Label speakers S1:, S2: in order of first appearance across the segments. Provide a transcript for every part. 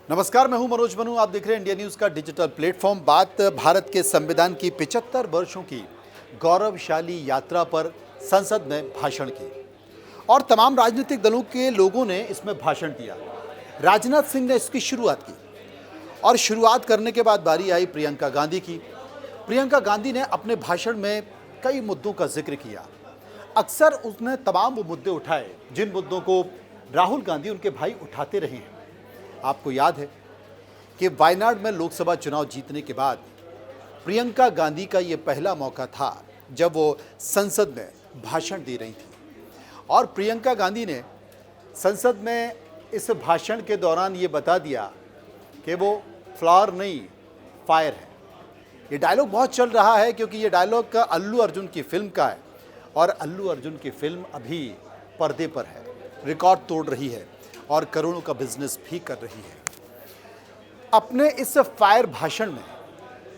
S1: नमस्कार, मैं हूं मनोज बनू। आप देख रहे हैं इंडिया न्यूज़ का डिजिटल प्लेटफॉर्म। बात भारत के संविधान की 75 वर्षों की गौरवशाली यात्रा पर संसद में भाषण की और तमाम राजनीतिक दलों के लोगों ने इसमें भाषण दिया। राजनाथ सिंह ने इसकी शुरुआत की और शुरुआत करने के बाद बारी आई प्रियंका गांधी की। प्रियंका गांधी ने अपने भाषण में कई मुद्दों का जिक्र किया। अक्सर उसने तमाम वो मुद्दे उठाए जिन मुद्दों को राहुल गांधी उनके भाई उठाते रहे हैं। आपको याद है कि वायनाड में लोकसभा चुनाव जीतने के बाद प्रियंका गांधी का ये पहला मौका था जब वो संसद में भाषण दे रही थी और प्रियंका गांधी ने संसद में इस भाषण के दौरान ये बता दिया कि वो फ्लावर नहीं फायर है। ये डायलॉग बहुत चल रहा है क्योंकि ये डायलॉग अल्लू अर्जुन की फिल्म का है और अल्लू अर्जुन की फिल्म अभी पर्दे पर है, रिकॉर्ड तोड़ रही है और करोड़ों का बिजनेस भी कर रही है। अपने इस फायर भाषण में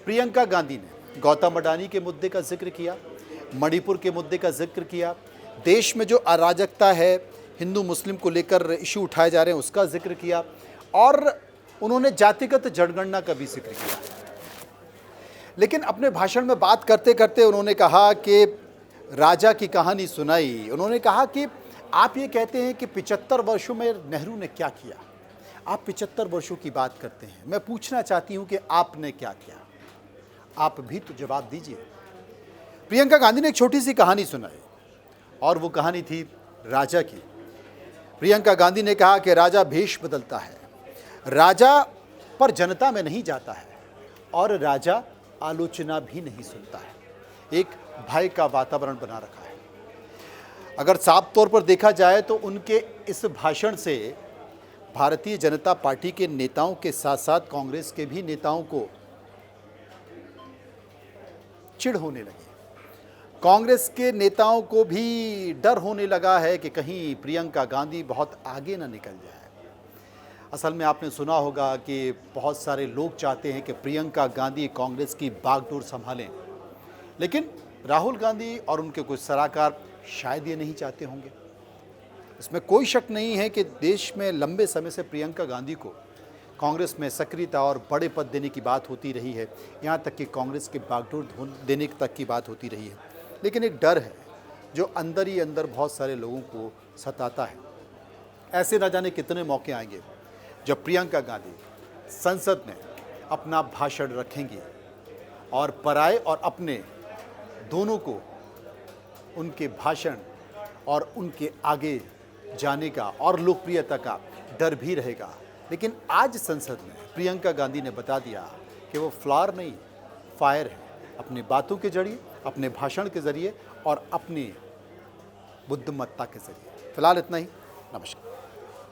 S1: प्रियंका गांधी ने गौतम अडानी के मुद्दे का जिक्र किया, मणिपुर के मुद्दे का जिक्र किया, देश में जो अराजकता है, हिंदू मुस्लिम को लेकर इशू उठाए जा रहे हैं उसका जिक्र किया और उन्होंने जातिगत जनगणना का भी जिक्र किया। लेकिन अपने भाषण में बात करते करते उन्होंने कहा कि राजा की कहानी सुनाई। उन्होंने कहा कि आप ये कहते हैं कि 75 वर्षों में नेहरू ने क्या किया, आप 75 वर्षों की बात करते हैं। मैं पूछना चाहती हूं कि आपने क्या किया, आप भी तो जवाब दीजिए। प्रियंका गांधी ने एक छोटी सी कहानी सुनाई और वो कहानी थी राजा की। प्रियंका गांधी ने कहा कि राजा भेष बदलता है, राजा पर जनता में नहीं जाता है और राजा आलोचना भी नहीं सुनता है। एक भय का वातावरण बना रखा है। अगर साफ तौर पर देखा जाए तो उनके इस भाषण से भारतीय जनता पार्टी के नेताओं के साथ साथ कांग्रेस के भी नेताओं को चिढ़ होने लगी। कांग्रेस के नेताओं को भी डर होने लगा है कि कहीं प्रियंका गांधी बहुत आगे ना निकल जाए। असल में आपने सुना होगा कि बहुत सारे लोग चाहते हैं कि प्रियंका गांधी कांग्रेस की बागडोर संभालें, लेकिन राहुल गांधी और उनके कुछ सलाहकार शायद ये नहीं चाहते होंगे। इसमें कोई शक नहीं है कि देश में लंबे समय से प्रियंका गांधी को कांग्रेस में सक्रियता और बड़े पद देने की बात होती रही है, यहाँ तक कि कांग्रेस के बागडोर देने तक की बात होती रही है। लेकिन एक डर है जो अंदर ही अंदर बहुत सारे लोगों को सताता है। ऐसे न जाने कितने मौके आएंगे जब प्रियंका गांधी संसद में अपना भाषण रखेंगी और पराये और अपने दोनों को उनके भाषण और उनके आगे जाने का और लोकप्रियता का डर भी रहेगा। लेकिन आज संसद में प्रियंका गांधी ने बता दिया कि वो फ्लावर नहीं फायर है, अपनी बातों के जरिए, अपने भाषण के जरिए और अपनी बुद्धिमत्ता के जरिए। फिलहाल इतना ही। नमस्कार।